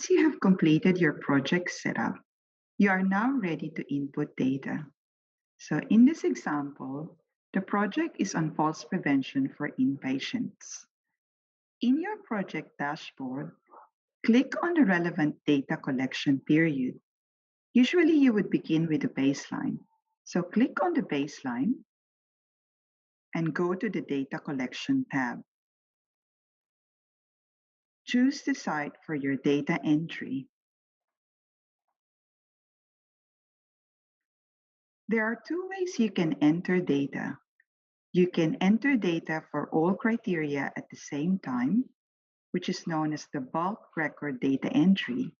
Once you have completed your project setup, you are now ready to input data. So in this example, the project is on falls prevention for inpatients. In your project dashboard, click on the relevant data collection period. Usually you would begin with the baseline. So click on the baseline and go to the Data Collection tab. Choose the site for your data entry. There are two ways you can enter data. You can enter data for all criteria at the same time, which is known as the bulk record data entry,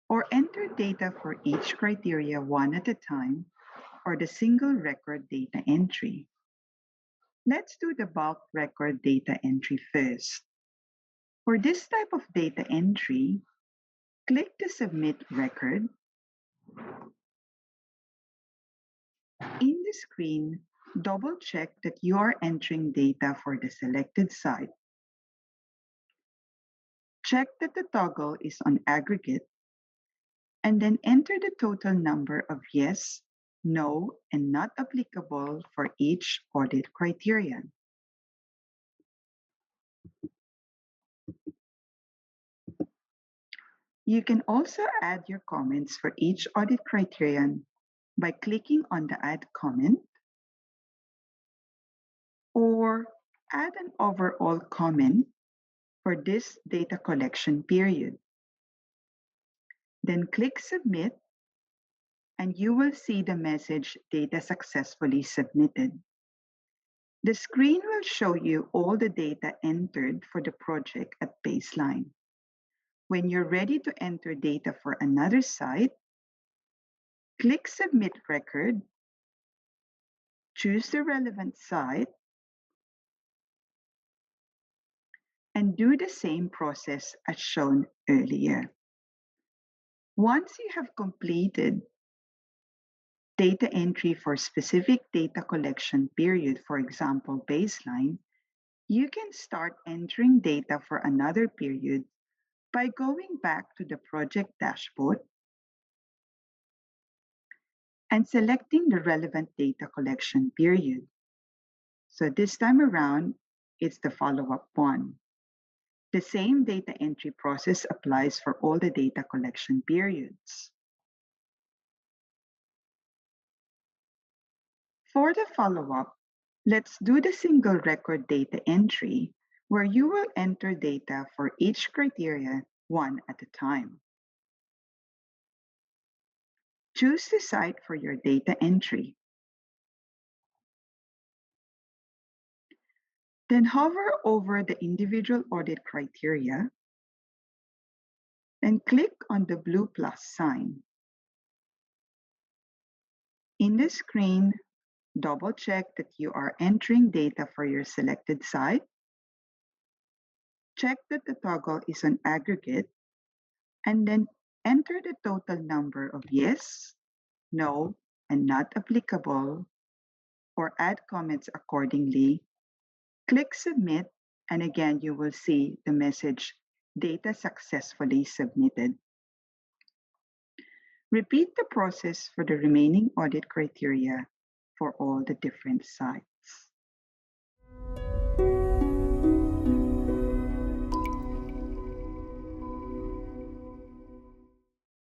or enter data for each criteria one at a time, or the single record data entry. Let's do the bulk record data entry first. For this type of data entry, click the Submit Record. In the screen, double-check that you are entering data for the selected site. Check that the toggle is on aggregate, and then enter the total number of yes, no, and not applicable for each audit criterion. You can also add your comments for each audit criterion by clicking on the Add Comment, or add an overall comment for this data collection period. Then click Submit, and you will see the message Data Successfully Submitted. The screen will show you all the data entered for the project at baseline. When you're ready to enter data for another site, click Submit Record, choose the relevant site, and do the same process as shown earlier. Once you have completed data entry for specific data collection period, for example, baseline, you can start entering data for another period by going back to the project dashboard and selecting the relevant data collection period. So this time around, it's the follow-up one. The same data entry process applies for all the data collection periods. For the follow-up, let's do the single record data entry, where you will enter data for each criteria one at a time. Choose the site for your data entry. Then hover over the individual audit criteria and click on the blue plus sign. In the screen, double-check that you are entering data for your selected site. Check that the toggle is on aggregate, and then enter the total number of yes, no, and not applicable, or add comments accordingly. Click Submit, and again, you will see the message, Data Successfully Submitted. Repeat the process for the remaining audit criteria for all the different sites.